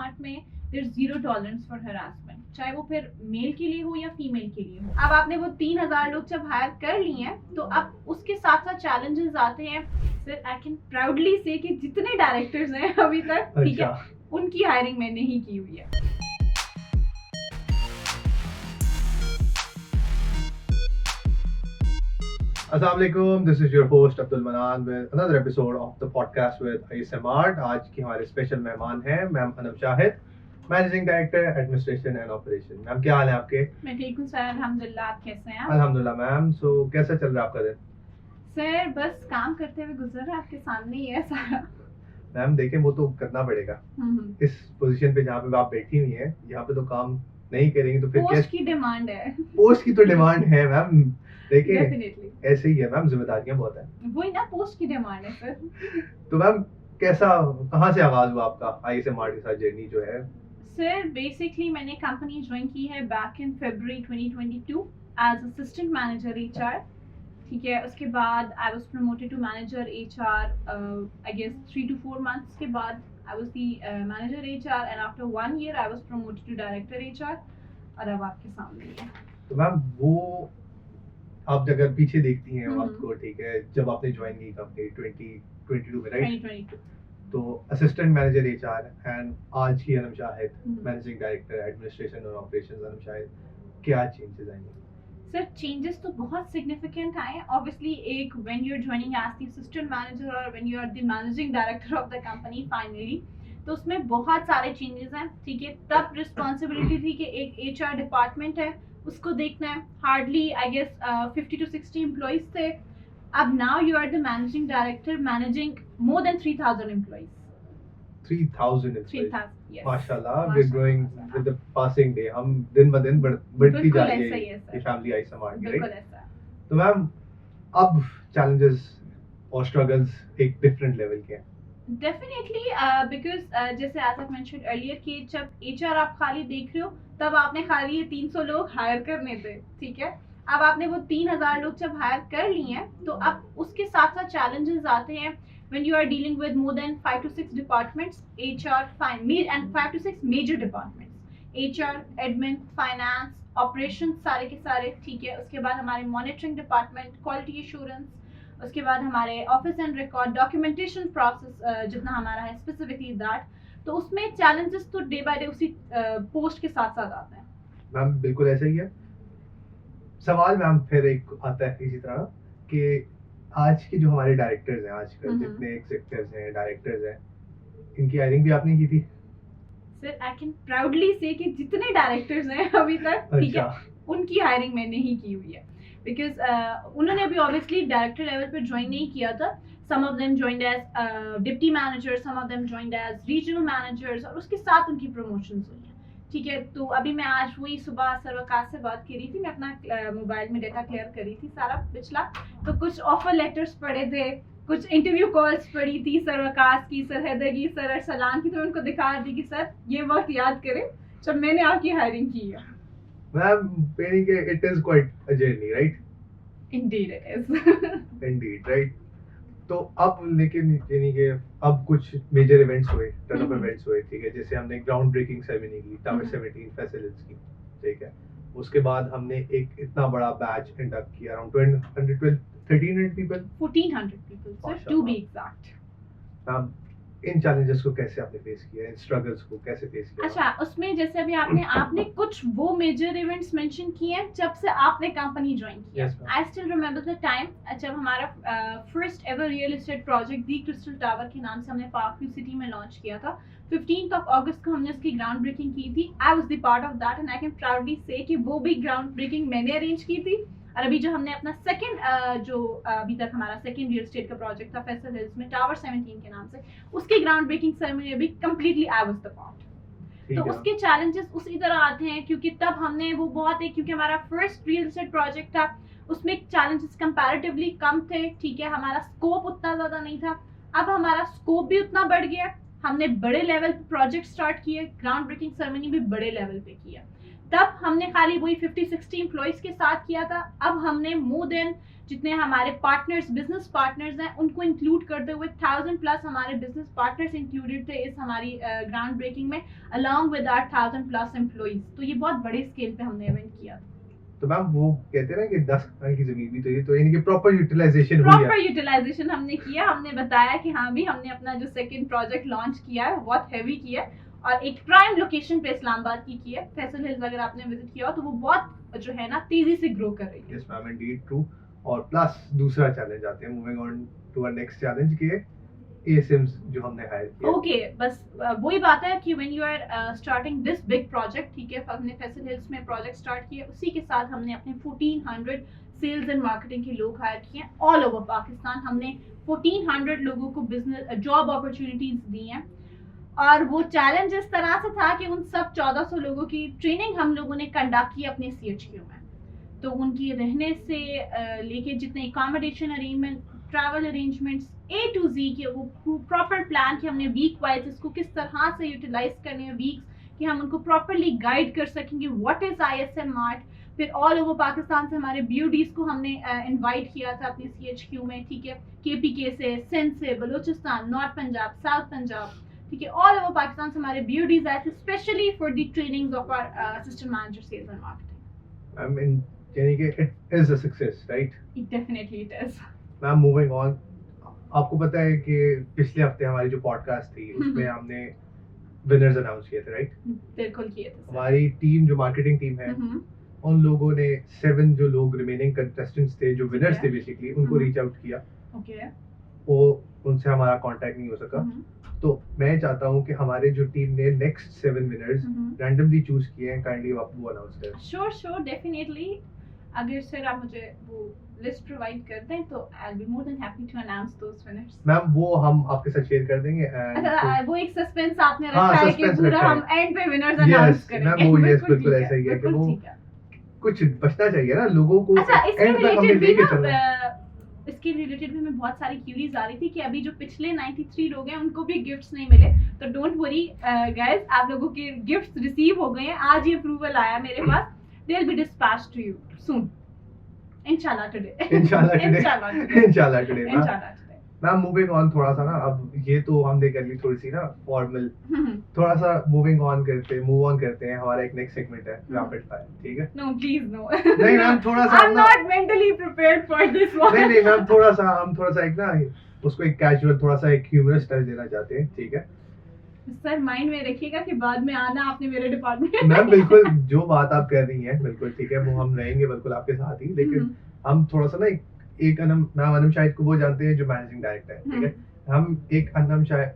Smart में there zero tolerance for harassment, चाहे वो फिर मेल के लिए हो या फीमेल के लिए हो। अब आपने वो 3000 लोग जब हायर कर लिए हैं तो अब उसके साथ साथ चैलेंजेस आते हैं। सर आई कैन प्राउडली से कि जितने डायरेक्टर्स हैं अभी तक, ठीक है, उनकी हायरिंग मैंने ही की हुई है। Assalamualaikum, this is your host Abdul Manan with another episode of the podcast with ASMR। आज की हमारे स्पेशल मेहमान हैं ma'am Anam Shahid, managing director administration and operation. Ma'am क्या हाल है आपके? मैं ठीक हूँ सर, अल्हम्दुलिल्लाह। आप कैसे हैं? अल्हम्दुलिल्लाह मैम। सो कैसा चल रहा है आपका दिन? सर बस काम करते हुए गुजर रहा है, आपके सामने ही है सारा। मैम देखें, वो तो करना पड़ेगा। इस पोजीशन पे जहाँ पे आप बैठी हुई हैं, यहाँ पे तो काम नहीं करेंगे तो फिर पोस्ट की डिमांड है। पोस्ट की तो डिमांड है मैम। देखिए डेफिनेटली ऐसे ही है मैम, जिम्मेदारियां बहुत है। वही ना, पोस्ट की डिमांड है सर। तो मैम कैसा, कहाँ से आगाज हुआ आपका आईएसएमआर के साथ जर्नी जो है? सर बेसिकली मैंने कंपनी ज्वाइन की है back in February 2022 as assistant manager HR, ठीक है। उसके बाद I was promoted to manager HR I guess 3 to 4 months के बाद I was the manager HR and after 1 year I was promoted to director HR और अब आपके सामने ही है। तो मैम वो आप अगर पीछे देखती हैं वक्त को, ठीक है, जब आपने ज्वाइन की कंपनी 2022 में, राइट? 2022 तो असिस्टेंट मैनेजर एचआर एंड आज की Anam Shahid managing director administration और ऑपरेशंस। अनम शाहिद, क्या चेंजेस आएंगे? सर चेंजेस तो बहुत सिग्निफिकेंट आए ऑब्वियसली। एक when you are joining as the assistant manager और when you are the managing director of the company finally, तो उसमें बहुत सारे चेंजेस हैं, ठीक है। तब रिस्पॉन्सिबिलिटी थी कि एक एचआर डिपार्टमेंट है उसको देखना है, hardly I guess 50 to 60 employees थे। अब now you are the managing director managing more than 3000 employees. 3000 yes. माशाल्लाह, we are growing with the passing day. हम दिन ब दिन बढ़ती जा रही है ये फैमिली आईएसएमआर की, बिल्कुल राइट? ऐसा। तो मैम अब चैलेंजेस और स्ट्रगल्स एक डिफरेंट लेवल के हैं। डेफिनेटली बिकॉज जैसे एज आई मेंशन्ड अर्लियर कि जब एचआर आप खाली देख रहे हो तब आपने खाली ये 300 लोग हायर करने थे, ठीक है। अब आपने वो 3000 लोग जब हायर कर लिए हैं तो अब उसके साथ साथ चैलेंजेस आते हैं when you are dealing with more than 5 to 6 departments, HR, and 5 to 6 major departments, HR, admin, finance, operations, सारे के सारे, ठीक है। उसके बाद हमारे monitoring department, quality assurance, उसके बाद हमारे office and record documentation process जितना हमारा है स्पेसिफिकली दैट, तो उसमें चैलेंजेस तो डे बाय डे उसी पोस्ट के साथ साथ आते हैं। मैम बिल्कुल ऐसा ही है। सवाल मैम फिर एक आता है इसी तरह कि आज के जो हमारे डायरेक्टर्स हैं, आजकल जितने एग्जीक्यूटिव्स हैं, डायरेक्टर्स हैं, इनकी हायरिंग भी आपने की थी? सर आई कैन प्राउडली से कि जितने डायरेक्टर्स हैं अभी तक, ठीक है, उनकी हायरिंग मैंने ही की हुई है। बिकॉज उन्होंने अभी ऑब्वियसली डायरेक्टर लेवल पर ज्वाइन नहीं किया था। Some of them joined as deputy manager, some of them joined as regional managers, और उसके साथ उनकी प्रमोशंस हुई हैं, ठीक है। तो अभी मैं आज वही सुबह सरवकाश से बात कर रही थी, मैं अपना मोबाइल में डेटा क्लियर कर रही थी सारा पिछला, तो कुछ ऑफर लेटर्स पड़े थे, कुछ इंटरव्यू कॉल्स पड़ी थी सरवकाश की, सर हैदर की, सर अरसलान की, तो उनको दिखा दी कि सर ये वक्त याद करें जब मैंने आपकी हायरिंग की है। Ma'am meaning it is quite a journey, right? Indeed it is. Indeed, right? तो अब लेकिन यानी कि अब कुछ मेजर इवेंट्स हुए, टर्न अप इवेंट्स हुए, ठीक है। जैसे हमने ग्राउंड ब्रेकिंग सेरेमनी की टावर 17 फैसिलिटीज की, ठीक है। उसके बाद हमने एक इतना बड़ा बैच इंडक्ट किया, around 1300 people, 1400 people sir, to be exact. Ma'am in challenges को कैसे आपने फेस किया, इन स्ट्रगल्स को कैसे फेस किया? अच्छा, उसमें जैसे अभी आपने कुछ वो मेजर इवेंट्स मेंशन किए हैं जब से आपने कंपनी ज्वाइन किया। I still remember the time जब हमारा first ever real estate project the crystal tower के नाम से हमने पार्क व्यू सिटी में लॉन्च किया था। 15th of August को हमने उसकी ग्राउंड ब्रेकिंग की थी। आई was the part of that and I can proudly से कि वो भी ग्राउंड ब्रेकिंग मैंने अरेंज की थी। और अभी जो हमने अपना सेकंड जो अभी तक हमारा सेकंड रियल एस्टेट का प्रोजेक्ट था फैसल हिल्स में टावर 17 के नाम से, उसकी ग्राउंड ब्रेकिंग सेरेमनी अभी completely I was the part. तो उसके चैलेंजेस उसी तरह आते हैं क्योंकि तब हमने वो बहुत है, क्योंकि हमारा फर्स्ट रियल एस्टेट प्रोजेक्ट था, उसमें चैलेंजेस कंपैरेटिवली कम थे, ठीक है। हमारा स्कोप उतना ज़्यादा नहीं था। अब हमारा स्कोप भी उतना बढ़ गया, हमने बड़े लेवल पे प्रोजेक्ट स्टार्ट किए, ग्राउंड ब्रेकिंग सेरेमनी भी बड़े लेवल पे किया। तब हमने खाली वही 50-60 एम्प्लॉयज के साथ किया था, अब हमने मोर देन जितने हमारे पार्टनर्स बिजनेस पार्टनर्स हैं उनको इंक्लूड करते हुए 1000 प्लस हमारे बिजनेस पार्टनर्स इंक्लूडेड थे इस हमारी ग्राउंड ब्रेकिंग में along with our 1000 plus employees. तो ये बहुत बड़े स्केल पे हमने इवेंट किया। तो मैम वो कहते हैं ना कि 10 कनाल की जमीन भी तो ये तो यानी कि प्रॉपर यूटिलाइजेशन हुई है। प्रॉपर यूटिलाइजेशन हमने किया, हमने बताया कि हाँ भी हमने अपना जो सेकंड प्रोजेक्ट लॉन्च किया है बहुत हैवी किया है और एक प्राइम लोकेशन पे इस्लामाबाद की है, फैसल हिल्स अगर आपने विजिट किया हो तो वो बहुत जो है ना तेजी से ग्रो कर रही है। Yes ma'am indeed true. और प्लस दूसरा चैलेंज आते हैं, moving on to our next challenge के एएसएम्स जो हमने हायर किया। ओके बस वही बात है कि when you are starting this big project, ठीक है, हमने फैसल हिल्स में प्रोजेक्ट स्टार्ट किया, उसी के साथ हमने अपने 1400 सेल्स एंड मार्केटिंग के लोग हायर किए ऑल ओवर पाकिस्तान। हमने 1400 लोगों को बिजनेस जॉब अपॉर्चुनिटीज दी हैं और वो चैलेंज इस तरह से था कि उन सब 1400 लोगों की ट्रेनिंग हम लोगों ने कंडक्ट की अपने सीएचक्यू में। तो उनकी रहने से लेके जितने accommodation arrangement, travel arrangements A to Z के वो प्रॉपर प्लान कि हमने वीक वाइज इसको किस तरह से यूटिलाइज करने हैं वीक्स कि हम उनको प्रॉपरली गाइड कर सकेंगे व्हाट इज आईएसएम मार्ट। फिर ऑल ओवर पाकिस्तान से हमारे बीओडीज को हमने इनवाइट किया था अपनी सीएचक्यू में, ठीक है, केपीके से, सिंध से, बलूचिस्तान, नॉर्थ पंजाब, साउथ पंजाब, ठीक है, ऑल ओवर पाकिस्तान से हमारे बीओडीज आए थे specially for the trainings of our assistant manager sales and marketing. I mean यानी कि it is a success, right? Definitely it is. Ma'am moving on, आपको पता है कि पिछले हफ्ते हमारी जो पॉडकास्ट थी उसमें हमने विनर्स अनाउंस किए थे, राइट? बिल्कुल किए थे। हमारी टीम जो मार्केटिंग टीम है उन लोगों ने 7 जो लोग रिमेनिंग कंटेस्टेंट्स थे जो विनर्स थे बेसिकली उनको रीच आउट किया। ओके। वो उनसे हमारा कांटेक्ट नहीं हो सका। तो मैं चाहता हूं कि हमारे जो टीम ने नेक्स्ट 7 विनर्स रैंडमली चूज किए हैं, काइंडली आप वो अनाउंस करें। Sure definitely. अगर सर आप मुझे वो लिस्ट प्रोवाइड कर दें तो I will be more than happy to announce those winners. Ma'am वो हम आपके साथ शेयर कर देंगे। अच्छा वो एक सस्पेंस आपने रखा है कि पूरा हम एंड पे विनर्स अनाउंस करेंगे। मैम वो यस बिल्कुल ऐसा ही है कि वो कुछ बचना चाहिए ना लोगों को। अच्छा एंड तक हमें लेके चलना है। इसके रिलेटेड भी हमें बहुत सारी क्यूरीज आ रही थी कि अभी जो पिछले 93 लोग हैं उनको भी गिफ्ट्स नहीं मिले, तो डोंट वरी गाइस, आप लोगों के गिफ्ट्स रिसीव हो गए हैं। आज ये अप्रूवल आया मेरे पास, they will be dispatched to you soon इंशाल्लाह टुडे। मैम मूविंग ऑन थोड़ा सा ना, अब ये तो हमने कर ली थोड़ी सी ना फॉर्मल, थोड़ा सा मूव ऑन करते हैं। हमारा एक नेक्स्ट सेगमेंट है रैपिड फायर, ठीक है? No please no. नहीं मैम थोड़ा सा I am not mentally prepared for this one. नहीं मैम हम थोड़ा सा एक ना उसको एक कैजुअल थोड़ा सा एक ह्यूमरस टच देना चाहते हैं, ठीक है? सर माइंड में रखिएगा कि बाद में आना आपने मेरे डिपार्टमेंट। मैम बिल्कुल जो बात आप कर रही हैं बिल्कुल ठीक है, वो हम रहेंगे बिल्कुल आपके साथ ही, लेकिन हम थोड़ा सा ना एक मैम शाहिद को वो जानते हैं जो मैनेजिंग डायरेक्टर है, ठीक है? हम एक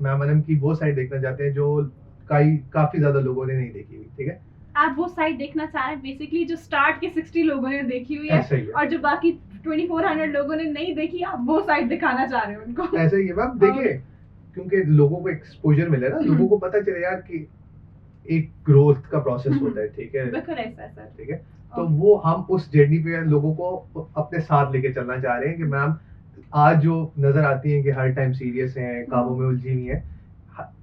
मैम की वो साइड देखना चाहते हैं जो काफी ज्यादा लोगों ने नहीं देखी हुई, ठीक है? आप वो साइड देखना चाह रहे हैं बेसिकली जो स्टार्ट के 60 लोगों ने देखी हुई है और जो बाकी 2400 लोगों ने नहीं देखी, आप वो साइड दिखाना चाह रहे हो उनको। ऐसा ही है मैम, देखिए क्योंकि लोगों को एक्सपोजर मिले ना, लोगों को पता चले यार कि एक ग्रोथ का प्रोसेस होता है, ठीक है? बिल्कुल ऐसा है सर, ठीक है? तो वो हम उस जर्नी पे लोगों को अपने साथ लेके चलना चाह रहे हैं कि मैम आज जो नजर आती है कि हर टाइम सीरियस हैं, कामों में उलझी हुई हैं,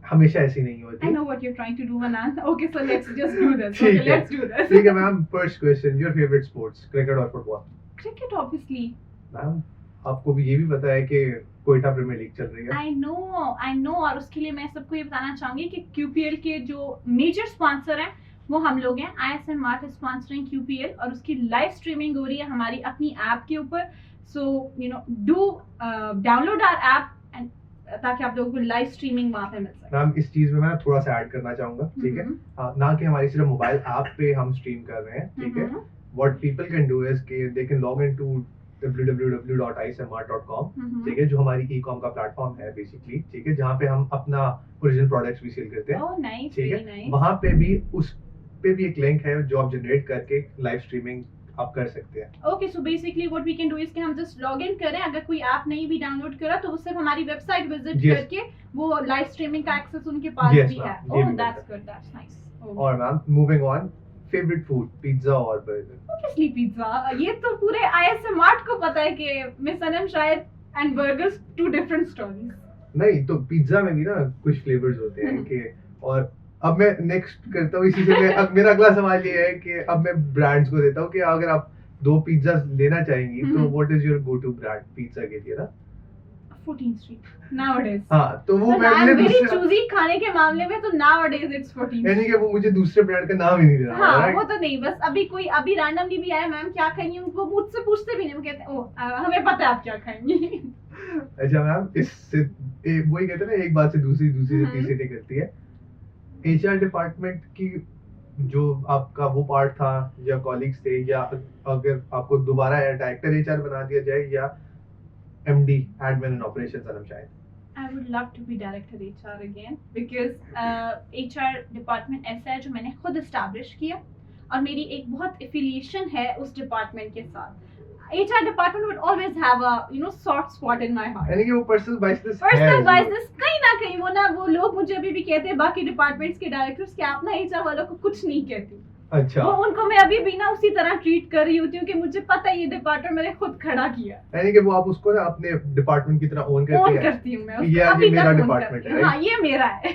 हमेशा ऐसी नहीं होती। I know what you're trying to do, Anand. Okay, so let's just do this. Okay, let's do this. ठीक है ma'am, first question, your favourite sports, cricket और फुटबॉल? Cricket obviously. मैम आपको भी ये भी पता है कि कोयटा प्रीमियर लीग चल रही है। I know और उसके लिए मैं सबको ये बताना चाहूंगी कि QPL के जो मेजर स्पॉन्सर हैं वो हम लोग हैं। ISM mart is sponsoring QPL और उसकी लाइव स्ट्रीमिंग हो रही है हमारी अपनी ऐप के ऊपर। So you know do download our app and ताकि आप लोगों को लाइव स्ट्रीमिंग वहां पे मिल सके। मैम इस चीज में मैं थोड़ा सा ऐड करना चाहूंगा, ठीक है? ना कि हमारी सिर्फ मोबाइल ऐप पे हम स्ट्रीम कर रहे हैं, ठीक है? What people can do is कि they can log into www.ismart.com, ठीक है, जो हमारी ई-कॉम का प्लेटफॉर्म है बेसिकली, ठीक है, जहाँ पे हम अपना ओरिजिनल प्रोडक्ट्स भी सेल करते हैं। ओह नाइस, ठीक वेरी है, नाइस। वहाँ पे भी उस पे भी एक लिंक है जो आप जनरेट करके लाइव स्ट्रीमिंग आप कर सकते हैं। Okay, so basically what we can do is कि हम जस्ट लॉग इन करें, अगर कोई ऐप नहीं भी डाउनलोड करा तो उससे हमारी वेबसाइट विजिट करके वो लाइव स्ट्रीमिंग का एक्सेस उनके पास भी है। Oh that's good, that's nice. और ma'am moving on, favourite food, pizza और बर्गर? ऑब्वियसली पिज्जा, ये तो पूरे ISM मार्ट को पता है कि मिस अनम शायद and burgers two different stories. नहीं तो पिज्जा में भी ना कुछ फ्लेवर्स होते हैं कि, और अब मैं नेक्स्ट करता हूँ इसी से मैं अब मेरा अगला सवाल ये है कि अब मैं ब्रांड्स को देता हूँ कि अगर आप 2 पिज्जा लेना चाहेंगी तो what is your go to brand pizza के लिए ना 14th Street nowadays. हाँ तो वो But मैं I'm अपने very दूसरे choosy खाने के मामले में तो nowadays it's 14th यानी कि वो मुझे दूसरे ब्रांड का नाम ही नहीं दे रहा हाँ right? वो तो नहीं, बस अभी रैंडमली भी आया मैम क्या खाएंगी, उनको मुझसे पूछते भी नहीं, वो कहते हैं हमें पता है आप क्या खाएंगी. अच्छा मैम इससे वही कहते हैं ना एक बात से दूसरी से तीसरी निकलती है. एचआर डिपार्टमेंट की जो आपका वो पार्ट था या कॉलीग्स थे या अगर आपको दोबारा डायरेक्टर एचआर बना दिया जाए या एमडी एडमिन एंड ऑपरेशंस आना शायद. I would love to be director HR again because HR department ऐसा है जो मैंने खुद एस्टैब्लिश किया और मेरी एक बहुत एफिलिएशन है उस डिपार्टमेंट के साथ. HR department would always have a soft spot in my heart. यानी कि वो पर्सनल बाइसेस कहीं ना कहीं वो लोग मुझे अभी भी कहते हैं बाकी डिपार्टमेंट्स के डायरेक्टर्स कि आप ना HR वालों को कुछ नहीं कहती. अच्छा वो उनको मैं अभी भी ना उसी तरह ट्रीट कर रही होती हूँ कि मुझे पता है ये डिपार्टमेंट मैंने खुद खड़ा किया. यानी कि वो आप उसको ना अपने डिपार्टमेंट की तरह ओन करती हूँ मैं उसको, ये मेरा डिपार्टमेंट है. हाँ ये मेरा है.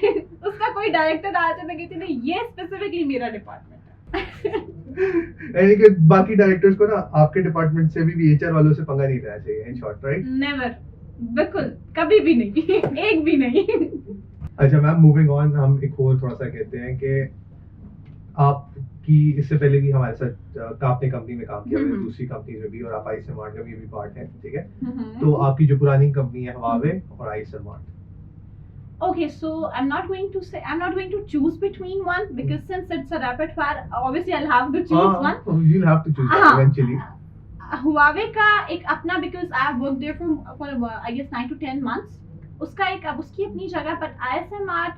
उसका कोई डायरेक्टर आ जाए मैं कहती हूँ नहीं ये स्पेसिफिकली मेरा डिपार्टमेंट है. यानी कि बाकी डायरेक्टर्स को ना आपके डिपार्टमेंट से भी एचआर वालों से पंगा नहीं लेना चाहिए इन शॉर्ट राइट. नेवर, बिल्कुल कभी भी नहीं. एक भी नहीं. अच्छा मैम मूविंग ऑन हम एक और थोड़ा सा कहते हैं कि आपकी इससे पहले भी हमारे साथ आपने कंपनी में काम किया है दूसरी कंपनी में भी और आप आईएसएमआर का भी पार्ट है ठीक है. तो आपकी जो पुरानी कंपनी है हवावे और ISMR. Okay, so I'm not going to choose between one because since it's a rapid fire, obviously I'll have to choose one. You'll have to choose one eventually. Huawei का एक अपना because I've worked there for I guess 9 to 10 months. उसका एक अब उसकी अपनी जगह पर ISMR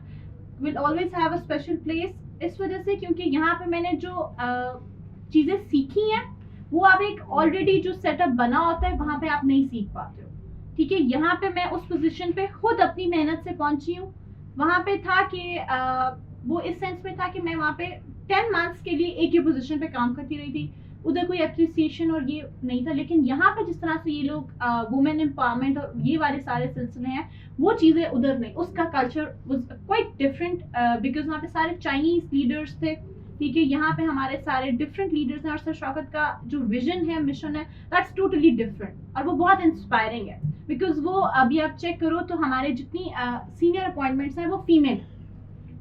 will always have a special place इस वजह से क्योंकि यहाँ पे मैंने जो चीजें सीखी हैं वो आप एक ऑलरेडी जो सेटअप बना होता है वहाँ पे आप नहीं सीख पाते हो. ठीक है, यहाँ पे मैं उस पोजीशन पे खुद अपनी मेहनत से पहुंची हूँ. वहाँ पे था कि वो इस सेंस में था कि मैं वहाँ पे 10 मंथ्स के लिए एक ही पोजीशन पे काम करती रही थी. उधर कोई एप्रिसिएशन और ये नहीं था. लेकिन यहाँ पे जिस तरह से ये लोग वुमेन एम्पावरमेंट और ये वाले सारे सिलसिले हैं वो चीज़ें उधर नहीं. उसका culture was quite different because वहाँ पे सारे चाइनीज लीडर्स थे. ठीक है, यहाँ पे हमारे सारे डिफरेंट लीडर्स हैं और सर शौकत का जो विजन है मिशन है दैट्स टोटली डिफरेंट और वो बहुत इंस्पायरिंग है. बिकॉज वो अभी आप चेक करो तो हमारे जितनी सीनियर अपॉइंटमेंट्स हैं वो फीमेल.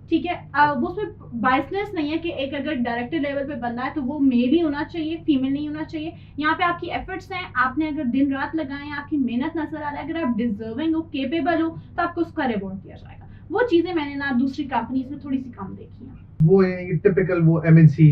ठीक है, वो उसमें बायसनेस नहीं है कि एक अगर डायरेक्टर लेवल पे बनना है तो वो मेल ही होना चाहिए, फीमेल नहीं होना चाहिए. यहाँ पे आपकी एफर्ट्स हैं, आपने अगर दिन रात लगाए हैं, आपकी मेहनत नजर आ रहा है, अगर आप डिजर्विंग हो, केपेबल हो तो आपको उसका रिवॉर्ड दिया जाएगा. वो चीजें मैंने ना दूसरी कंपनीज में थोड़ी सी कम देखी हैं. वो टिपिकल वो MNC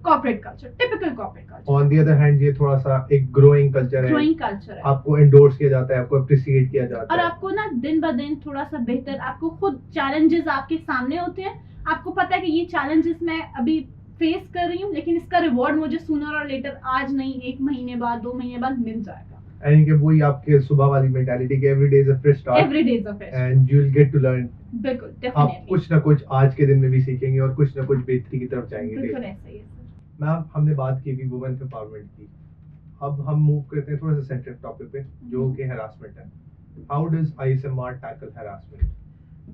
corporate culture, typical corporate culture. On the other hand ये थोड़ा सा एक ग्रोइंग कल्चर है. आपको एंडोर्स किया जाता है, आपको अप्रिशिएट किया जाता है और आपको ना दिन ब दिन थोड़ा सा बेहतर, आपको खुद चैलेंजेस आपके सामने होते हैं. आपको पता है कि ये चैलेंजेस मैं अभी फेस कर रही हूँ लेकिन इसका रिवॉर्ड मुझे सूनर और लेटर आज नहीं 1 महीने बाद 2 महीने बाद मिल जाएगा. यानी कि वही आपके सुबह वाली मेंटालिटी कि every day is a fresh start, every day is a fresh end you will get to learn. बिल्कुल, आप डेफिनेटली कुछ ना कुछ आज के दिन में भी सीखेंगे और कुछ ना कुछ बेहतरी की तरफ जाएंगे. बिल्कुल ऐसा ही है सर. मैम हमने बात की थी वुमेन एम्पावरमेंट की. अब हम मूव करते हैं थोड़ा सा सेंट्रल टॉपिक पे जो कि हरासमेंट है. How does ISMR tackle harassment?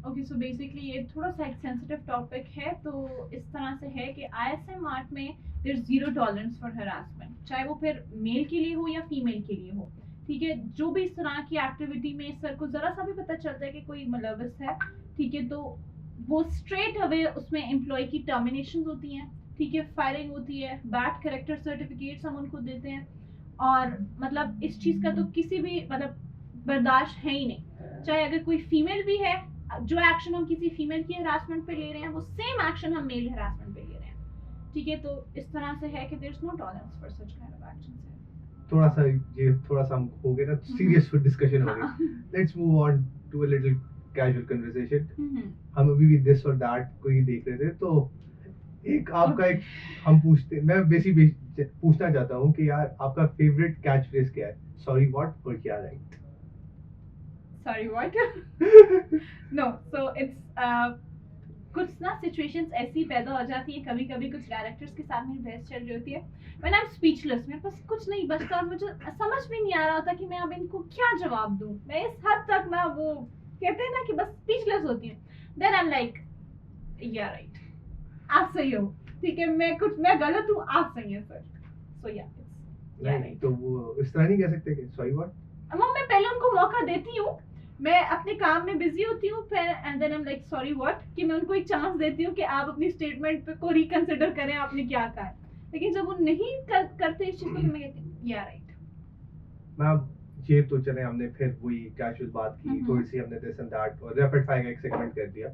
Okay, so basically ये थोड़ा सा एक सेंसिटिव टॉपिक है. तो इस तरह से है कि आईएसएमआर में there is zero tolerance for harassment, चाहे वो फिर मेल के लिए हो या फीमेल के लिए हो. ठीक है, जो भी इस तरह की एक्टिविटी में सर को जरा सा भी पता चलता है कि कोई मुलविस है, ठीक है, तो वो स्ट्रेट अवे उसमें एम्प्लॉय की टर्मिनेशन होती हैं. ठीक है, फायरिंग होती है, बैड कैरेक्टर सर्टिफिकेट्स हम उनको देते हैं. और मतलब इस चीज़ का तो किसी भी मतलब बर्दाश्त है ही नहीं. चाहे अगर कोई फीमेल भी है, जो एक्शन हम किसी फीमेल की हरासमेंट पे ले रहे हैं वो सेम एक्शन हम मेल हरासमेंट पे ले रहे हैं. ठीक है, तो इस तरह से है कि there is no tolerance for such kind of actions. थोड़ा सा हम हो गए ना सीरियस डिस्कशन हो गई. Let's move on to a little casual conversation. हम अभी भी दिस और दैट को ही देख रहे थे तो एक आपका एक हम पूछते मैं बेसिक पूछना चाहता हूँ कि यार आपका फेवरेट कैच फ्रेज क्या है? सॉरी व्हाट और क्या right? Sorry what no, so it's कुछ ना सिचुएशंस ऐसी पैदा हो जाती है कभी कभी कुछ डायरेक्टर्स के साथ मेरी बहस चल रही होती है. व्हेन आई एम स्पीचलेस, मेरे पास कुछ नहीं बचता और मुझे समझ भी नहीं आ रहा होता कि मैं अब इनको क्या जवाब दूं. मैं इस हद तक ना वो कहते हैं ना कि बस स्पीचलेस होती हूँ. देन आई एम लाइक या राइट, आप सही हो, ठीक है, मैं गलत हूँ, आप सही है सर, सो या नहीं तो वो इस तरह नहीं कह सकते कि सॉरी व्हाट। मैं पहले उनको मौका देती हूँ, मैं अपने काम में बिजी होती हूँ, फिर and then I am like sorry what, कि मैं उनको एक चांस देती हूँ कि आप अपनी स्टेटमेंट को रिकंसिडर करें, आपने क्या कहा है। लेकिन जब वो नहीं करते इस चीज को, मैं कहती हूँ या राइट मैम ये तो चले हमने फिर वही कैजुअल बात की, थोड़ी सी हमने दिस एंड दैट और रैपिड फायर का एक सेगमेंट कर दिया।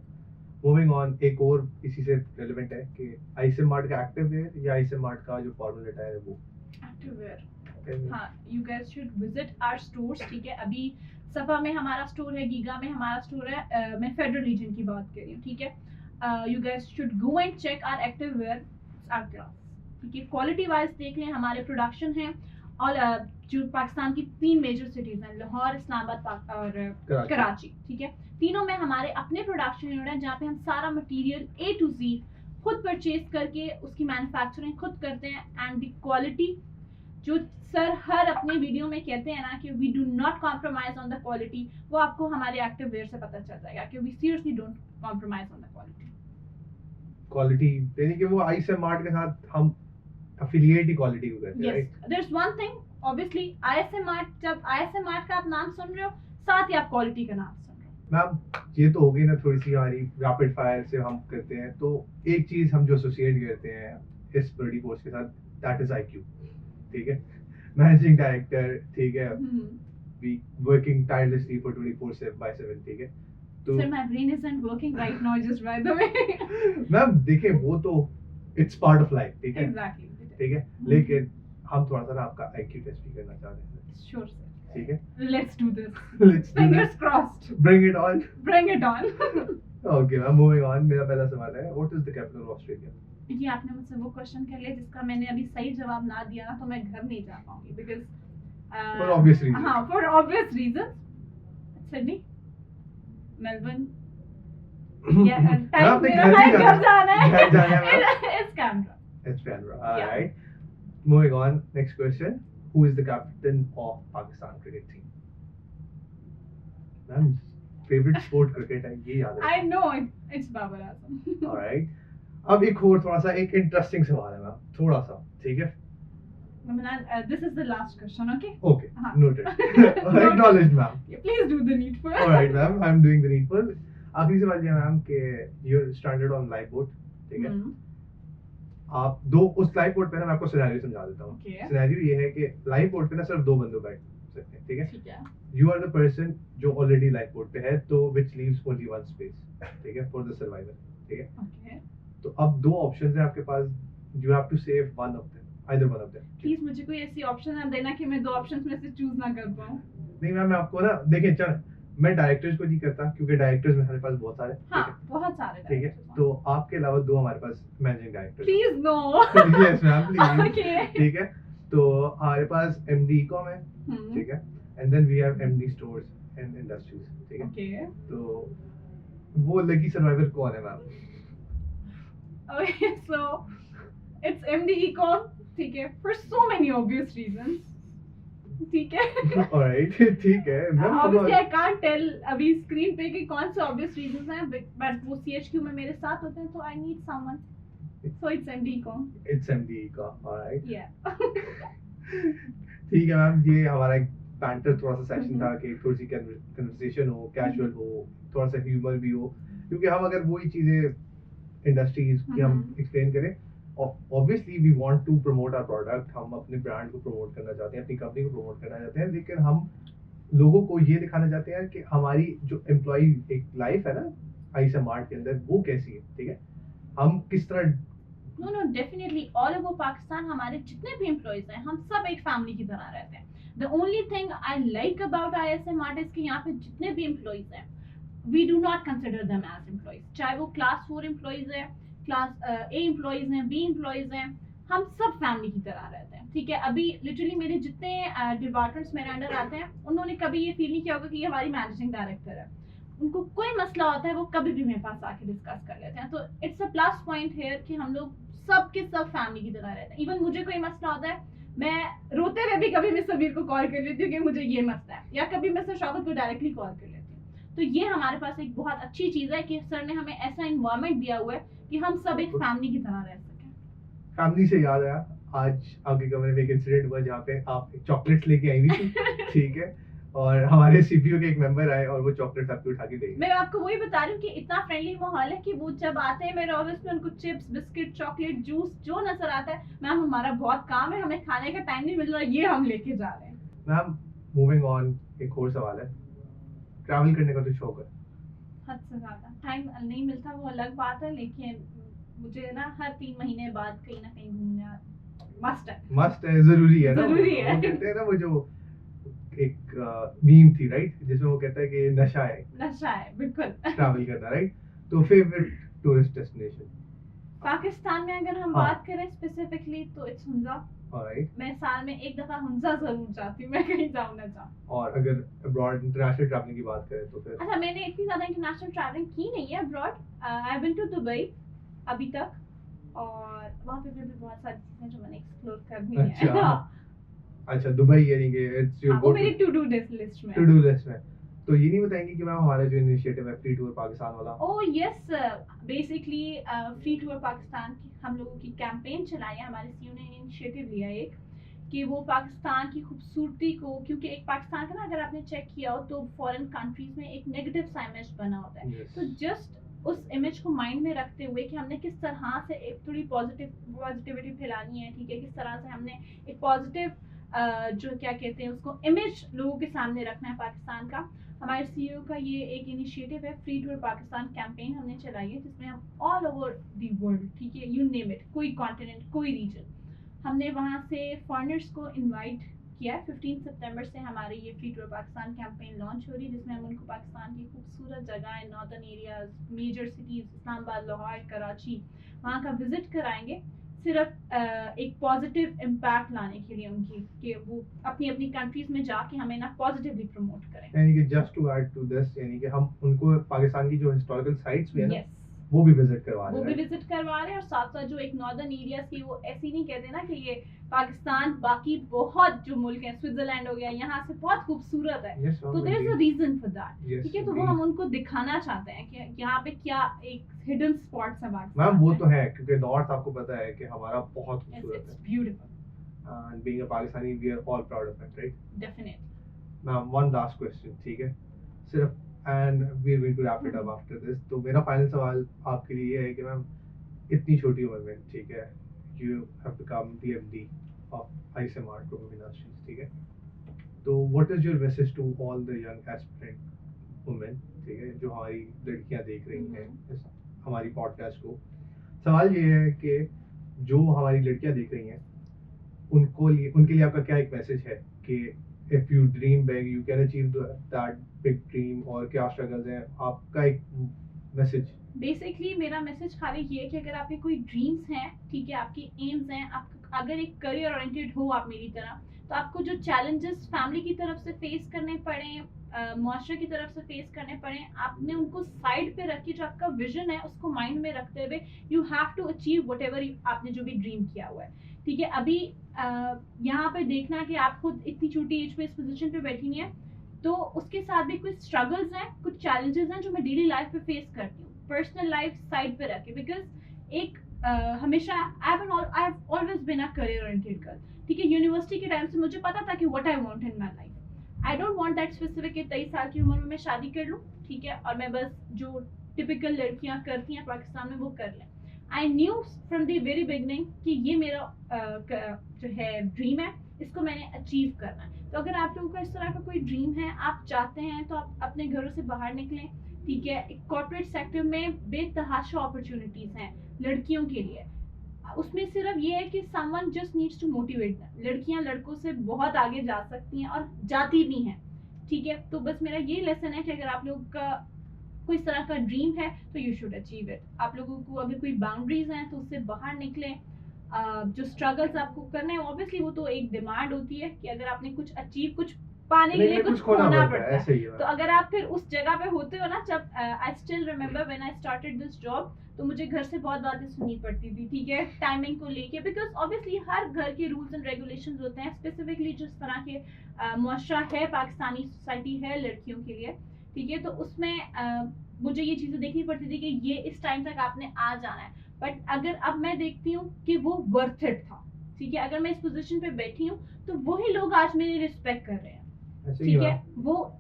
मूविंग ऑन, एक और इसी से रिलेवेंट है कि आईएसएम मार्ट का एक्टिव वेयर या आईएसएम मार्ट का जो फॉर्मल अटायर है वो एक्टिव वेयर। हाँ, you guys should visit our stores, ठीक है। अभी सफा में हमारा स्टोर है, गीगा में हमारा स्टोर है, मैं फेडरल रीजन की बात कर रही हूँ, ठीक है। You guys should go and check our active wear, our class, ठीक है। क्वालिटी वाइज देख लें, हमारे प्रोडक्शन है और जो पाकिस्तान की 3 मेजर सिटीज हैं, लाहौर, इस्लामाबाद और कराची, ठीक है। तीनों में हमारे अपने प्रोडक्शन यूनिट हैं, जहाँ पे हम सारा मटेरियल A to Z खुद परचेज करके उसकी मैन्युफैक्चरिंग खुद करते हैं। एंड द क्वालिटी, जो सर हर अपने वीडियो में कहते हैं ना कि we do not compromise on the quality, वो आपको हमारे एक्टिव वेयर से पता चल जाएगा कि we seriously don't compromise on the quality. यानी कि वो आईएसएम मार्ट के साथ हम एफिलिएट ही क्वालिटी को करते हैं, right. There is one thing, obviously ISM mart, जब आईएसएम मार्ट का आप नाम सुन रहे हो, साथ ही आप क्वालिटी का नाम सुन रहे हो। मैम ये तो हो गई ना थोड़ी सी हमारी रैपिड फायर से हम करते हैं, तो एक चीज हम जो एसोसिएट करते हैं इस बर्डी फोर्स के साथ, दैट इज आईक्यू, ठीक है। मैनेजिंग डायरेक्टर, ठीक है, वी वर्किंग टायरलेसली फॉर 24/7, ठीक है। तो sir my brain isn't working right now, just by the way. Ma'am देखिए वो तो इट्स पार्ट ऑफ लाइफ, ठीक है, एग्जैक्टली, ठीक है। लेकिन हम थोड़ा सा ना आपका आईक्यू टेस्ट भी करना चाह रहे हैं। श्योर सर, ठीक है, let's do this, let's do fingers this, crossed, bring it on. Bring it on. Okay ma'am, moving on. मेरा पहला सवाल है, what is the capital of Australia? ये आपने मुझसे वो क्वेश्चन कर लिया जिसका मैंने अभी सही जवाब ना दिया ना, तो मैं घर नहीं जा पाऊंगी, बिकॉज़ फॉर ऑब्वियस रीजन। हाँ, for obvious reason. Sydney, Melbourne, या टाइम मेरा है, घर जाना है, घर जाना है। It's Canberra, It's Canberra. All right. Moving on. Next question. Who is the captain of Pakistan cricket team? Ma'am, favorite sport cricket है, ये याद है। I know it's Babar Azam. All right. अब एक और थोड़ा सा एक इंटरेस्टिंग सवाल है मैम, थोड़ा सा, ठीक है। This is the last question, okay? Okay. Noted. Acknowledged, ma'am. Please do the needful. All right, ma'am. I'm doing the needful. आखिरी सवाल ये मैम कि you're stranded on life boat, ठीक है। आप दो उस लाइफ बोट पे ना, मैं आपको सिनेरियो समझा देता हूँ। सिनेरियो ये है कि लाइफ बोट पे ना सिर्फ 2 बंदे बैठ सकते हैं, ठीक है। ठीक है। यू आर द पर्सन जो ऑलरेडी लाइफ बोट पे है, तो which leaves only one space, ठीक है, फॉर द सर्वाइवर, ठीक है। ओके। तो अब 2 ऑप्शंस हैं आपके पास, you have to save one of them, either one of them. Please मुझे कोई ऐसी ऑप्शन ना देना कि मैं 2 ऑप्शंस में से चूज ना कर पाऊं। नहीं मैम, मैं आपको ना देखिए, चल मैं डायरेक्टर्स को नहीं करता क्योंकि डायरेक्टर्स में हमारे पास बहुत सारे, हाँ, बहुत सारे, ठीक है। तो आपके अलावा 2 हमारे पास managing director. Please no. Yes ma'am, please. Okay, ठीक है। तो हमारे पास एमडी ईकॉम है, ठीक है, and then we have MD stores and industries, ठीक है। ओके, तो वो लकी सर्वाइवर कौन है ma'am? Okay, so it's MD ecom, ठीक है, for so many obvious reasons, ठीक है। ऑलराइट, ठीक है। Obviously I can't tell अभी स्क्रीन पे कि कौन से obvious reasons हैं, but वो CHQ में मेरे साथ होते हैं, तो I need someone, so it's MD Ecom. It's MD Ecom, alright. Yeah. ठीक है मैम, ये हमारा एक बैंटर थोड़ा सा सेक्शन था कि थोड़ी सी कन्वर्सेशन हो, कैजुअल हो, थोड़ा सा ह्यूमर भी हो, क्योंकि हम अगर वही चीजें इंडस्ट्रीज की हम एक्सप्लेन करें, obviously we want to promote our product, हम अपने ब्रांड को प्रमोट करना चाहते हैं, अपनी कंपनी को प्रमोट करना चाहते हैं, लेकिन हम लोगों को ये दिखाना चाहते हैं कि हमारी जो एम्प्लॉय एक लाइफ है ना आईएसएम मार्ट के अंदर, वो कैसी है, ठीक है। हम किस तरह No, definitely all over Pakistan हमारे जितने भी एम्प्लॉइज हैं, हम सब एक फैमिली की तरह रहते हैं। The only thing I like about ISM Art is कि यहाँ पे जितने भी एम्प्लॉइज हैं, we do not consider them as employees, चाहे वो क्लास 4 एम्प्लॉइज है, क्लास A एम्प्लॉइज हैं, B एम्प्लॉइज हैं, हम सब फैमिली की तरह रहते हैं, ठीक है। अभी लिटरली मेरे जितने डिपार्टमेंट्स मेरे अंडर आते हैं, उन्होंने कभी ये फील नहीं किया होगा कि ये हमारी मैनेजिंग डायरेक्टर है। उनको कोई मसला होता है, वो कभी भी मेरे पास आके डिस्कस कर लेते हैं। तो it's a plus point here कि हम लोग सब के सब फैमिली की तरह रहते हैं। इवन मुझे कोई मसला होता है, मैं रोते हुए भी कभी मिस्टर सबीर को कॉल कर लेती हूँ कि मुझे ये मसला है, या कभी मिस्टर शौकत को डायरेक्टली कॉल कर लेती हूँ। तो ये हमारे पास एक बहुत अच्छी चीज है कि सर ने हमें ऐसा इन्वायरमेंट दिया हुआ है कि हम सब एक फैमिली की तरह रह सकें। फैमिली से याद आया, आज आपके कमरे में एक इंसिडेंट हुआ जहाँ पे आप चॉकलेट्स लेके आई हुई थी, ठीक है, और हमारे सीपीयू के एक मेंबर आए और वो चॉकलेट्स आपको उठा के दे गए। मैं आपको वही बता रही हूँ कि इतना फ्रेंडली माहौल है कि वो जब आते हैं मेरे ऑफिस में, उनको चिप्स, बिस्किट, चॉकलेट, जूस जो नजर आता है, मैम हमारा बहुत काम है, हमें खाने का टाइम नहीं मिल रहा, ये हम लेके जा रहे हैं। मैम मूविंग ऑन, एक और सवाल है, ट्रैवल करने का तो शौक है? हद से ज्यादा टाइम नहीं मिलता वो अलग बात है, लेकिन मुझे ना हर 3 महीने बाद कहीं ना कहीं घूमना मस्ट है, जरूरी है ना। जरूरी है। वो कहते हैं ना, वो जो एक मीम थी राइट, जिसमें वो कहता है कि नशा है बिल्कुल ट्रैवल करना, राइट? तो फेवरेट टूरिस्ट डेस्टिनेशन पाकिस्तान में अगर हम बात करें स्पेसिफिकली तो इट्स हुंजा। ऑलराइट। मैं साल में एक दफा हुंजा जरूर जाती हूँ, मैं कहीं जाऊँ ना जाऊँ। और अगर अब्रॉड इंटरनेशनल ट्रैवलिंग की बात करें तो फिर? अच्छा, मैंने इतनी ज्यादा इंटरनेशनल ट्रैवलिंग की नहीं है abroad. I have been to Dubai अभी तक, और वहाँ पे भी बहुत सारी चीजें जो मैंने एक्सप्लोर करनी है। अच्छा, दुबई यानी कि इट्स योर वो मेरी टू डू लिस्ट में। टू डू लिस्ट में। तो ये नहीं बताएंगे कि मैम हमारा जो इनिशिएटिव है फ्री टूर पाकिस्तान वाला? Oh yes, basically free tour Pakistan की हम लोगों की कैंपेन चलाई है, हमारे सीयू ने इनिशिएटिव लिया एक कि वो पाकिस्तान की खूबसूरती को, क्योंकि एक पाकिस्तान का ना अगर आपने चेक किया हो तो फॉरेन कंट्रीज में एक नेगेटिव सा इमेज बना होता है। तो जस्ट उस इमेज को माइंड में रखते हुए कि हमने किस तरह से एक थोड़ी पॉजिटिविटी फैलानी है, ठीक है, किस तरह से हमने एक पॉजिटिव जो क्या कहते हैं उसको इमेज लोगों के सामने रखना है पाकिस्तान का। हमारे सीईओ का ये एक इनिशिएटिव है, फ्री टूर पाकिस्तान कैंपेन हमने चलाई है, जिसमें हम ऑल ओवर द वर्ल्ड, ठीक है, यू नेम इट, कोई कॉन्टिनेंट, कोई रीजन, हमने वहाँ से फॉरेनर्स को इनवाइट किया है। 15 सितंबर से हमारी ये free tour Pakistan campaign launch हो रही है, जिसमें हम उनको पाकिस्तान की खूबसूरत जगह, northern areas, major cities, Islamabad, Lahore, Karachi, वहाँ का विजिट कराएंगे, सिर्फ एक पॉजिटिव इम्पैक्ट लाने के लिए उनकी, कि वो अपनी अपनी कंट्रीज में जाके हमें ना पॉजिटिवली प्रमोट करें। यानी कि just to add to this, यानी कि हम उनको पाकिस्तान की जो हिस्टोरिकल साइट्स भी है ना, yes. वो भी विजिट करवा रहे हैं, वो भी विजिट करवा रहे हैं, और साथ साथ जो एक नॉर्दर्न एरियाज की, वो ऐसी नहीं कहते ना कि ये पाकिस्तान बाकी बहुत जो मुल्क हैं, स्विट्जरलैंड हो गया, यहाँ से बहुत खूबसूरत है, तो there is a reason for that, ठीक है, तो वो हम उनको दिखाना चाहते हैं कि यहाँ पे क्या एक हिडन स्पॉट्स है पाकिस्तान। मैम वो तो है, क्योंकि नॉर्थ आपको पता है कि हमारा बहुत खूबसूरत है, it's beautiful, and being a Pakistani we are all proud of it, right? Definitely. Ma'am one last question, ठीक है, सिर्फ, and we are going to wrap it up after this. तो मेरा फाइनल सवाल आपके लिए ये है कि मैम इतनी छोटी उम्र में, ठीक है, you have become the MD of ISMR group industries, ठीक है, तो what is your message to all the young aspirant women, ठीक है, जो हमारी लड़कियां देख रही हैं इस हमारी पॉडकास्ट को? सवाल ये है कि जो हमारी लड़कियां देख रही हैं उनके लिए आपका क्या एक मैसेज है कि if you dream big you can achieve that big dream, और क्या स्ट्रगल्स हैं, आपका एक मैसेज? बेसिकली मेरा मैसेज खाली ये है कि अगर आपके कोई ड्रीम्स हैं, ठीक है, आपकी एम्स हैं, आप अगर एक करियर ओरिएंटेड हो आप मेरी तरह, तो आपको जो चैलेंजेस फैमिली की तरफ से फेस करने पड़े, मुआशरे की तरफ से फेस करने पड़े, आपने उनको साइड पे रख के जो आपका विजन है उसको माइंड में रखते हुए you have to achieve whatever आपने जो भी ड्रीम किया हुआ है, ठीक है। अभी यहाँ पे देखना कि आप खुद इतनी छोटी एज पे इस पोजीशन पे बैठी नहीं है, तो उसके साथ भी कुछ स्ट्रगल्स हैं, कुछ चैलेंजेस हैं जो मैं डेली लाइफ पे फेस करती हूँ, पर्सनल लाइफ साइड पे रख के, बिकॉज एक हमेशा I have always been a career oriented girl, ठीक है। यूनिवर्सिटी के टाइम से मुझे पता था कि what I want in my life, I don't want that specific कि 23 साल की उम्र में मैं शादी कर लूँ, ठीक है, और मैं बस जो टिपिकल लड़कियां करती हैं पाकिस्तान में वो कर लें। I knew from the very beginning कि ये मेरा जो है ड्रीम है, इसको मैंने अचीव करना है। तो अगर आप लोगों का इस तरह का कोई ड्रीम है, आप चाहते हैं, तो आप अपने घरों से बाहर निकलें, ठीक है। कॉर्पोरेट सेक्टर में बेतहाशा अपॉर्चुनिटीज हैं लड़कियों के लिए, उसमें सिर्फ ये है कि someone just needs to motivate them. लड़कियां लड़कों से बहुत आगे जा सकती हैं और जाती भी हैं, ठीक है। तो बस मेरा ये लेसन है कि अगर आप लोगों का कोई इस तरह का ड्रीम है तो यू शुड अचीव इट। आप लोगों को अगर कोई बाउंड्रीज हैं तो उससे बाहर निकलें। जो स्ट्रगल्स आपको करने हैं, ऑब्वियसली वो तो एक डिमांड होती है कि अगर आपने कुछ अचीव, कुछ पाने के लिए कुछ खोना पड़ता है। तो अगर आप फिर उस जगह पे होते हो ना, जब I still remember when I started this job, तो मुझे घर से बहुत बातें सुननी पड़ती थी, ठीक है, टाइमिंग को लेके, बिकॉज ऑब्वियसली हर घर के रूल्स एंड रेगुलेशंस होते हैं, स्पेसिफिकली जिस तरह के मुआशरा है, पाकिस्तानी सोसाइटी है लड़कियों के लिए, ठीक है, तो उसमें मुझे ये चीजें देखनी पड़ती थी कि ये इस टाइम तक आपने आ जाना है, बट अगर अब मैं देखती हूँ कि वो वर्थ इट था, ठीक है, अगर मैं इस पोजीशन पे बैठी हूँ तो वही लोग आज मेरी रिस्पेक्ट कर रहे हैं, ठीक है, वो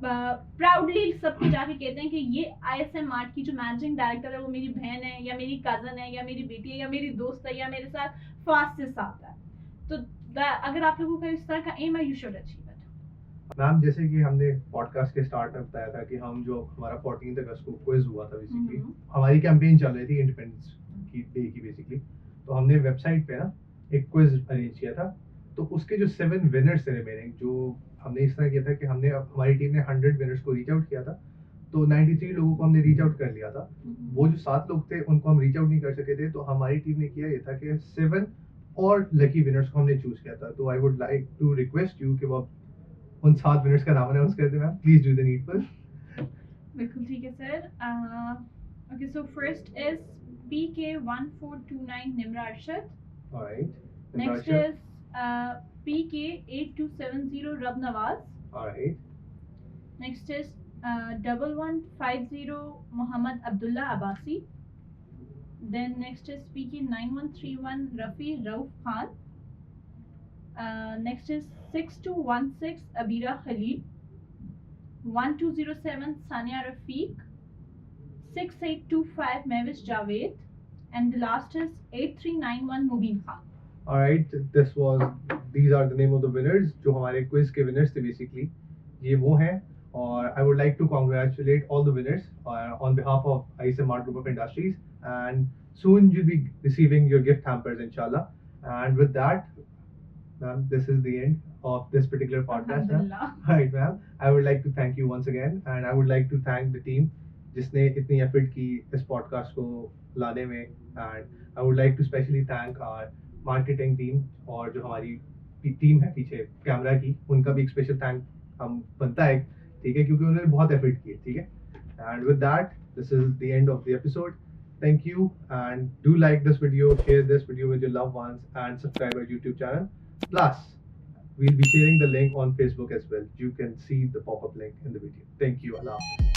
प्राउडली सबके जाके कहते हैं कि ये ISM मार्ट की जो मैनेजिंग डायरेक्टर है वो मेरी बहन है या मेरी कजन है या मेरी बेटी है या मेरी दोस्त है या मेरे साथ फास्ट से साथ है। तो अगर आप लोगों का इस तरह का एम है, you should achieve it. Ma'am जैसे कि हमने पॉडकास्ट के स्टार्ट में बताया था कि हम जो हमारा 14 अगस्त को क्विज हुआ था बेसिकली, हमारी कैंपेन चल रही थी इंडिपेंडेंस की डे की बेसिकली, तो हमने वेबसाइट पे ना एक क्विज अरेंज किया था, तो उसके जो 7 विनर्स थे रिमेनिंग, जो हमने इस तरह किया था कि हमने हमारी टीम ने 100 विनर्स को रीच आउट किया था, तो 93 लोगों को हमने रीच आउट कर लिया था। वो जो 7 लोग थे उनको हम रीच आउट नहीं कर सके थे, तो हमारी टीम ने किया ये था कि 7 और लकी विनर्स को हमने चूज किया था। तो I would like to request you कि वो उन 7 विनर्स का नाम अनाउंस कर दे ma'am, please do the needful. बिल्कुल ठीक है sir. Okay, so first is PK1429 Nimra Arshad. Alright, Next is PK8270 Rab Nawaz. Alright, Next is 1150 Muhammad Abdullah Abbasi. Then next is PK9131 Rafi Rauf Khan. Next is 6216 Abira Khalil. 1207 Sania Rafiq. 6825 Mavis Javed. And the last is 8391 Mubin Khan. Alright, these are the name of the winners जो हमारे quiz के winners थे basically, ये वो हैं। और I would like to congratulate all the winners on behalf of ISM Mart Group of Industries, and soon you'll be receiving your gift hampers inshallah. And with that, ma'am, this is the end of this particular podcast, ma'am. Right, ma'am. I would like to thank you once again, and I would like to thank the team जिसने इतनी effort की इस podcast को लाने में, and I would like to specially thank our marketing team, और जो हमारी टीम है पीछे कैमरा की, उनका भी एक स्पेशल थैंक हम बनता है, ठीक है, क्योंकि उन्होंने बहुत एफर्ट की है, ठीक है। And with that, this is the end of the episode. Thank you, and do like this video, share this video with your loved ones, and subscribe our YouTube channel. Plus, we'll be sharing the link on Facebook as well. You can see the pop-up link in the video. Thank you. Allah Hafiz.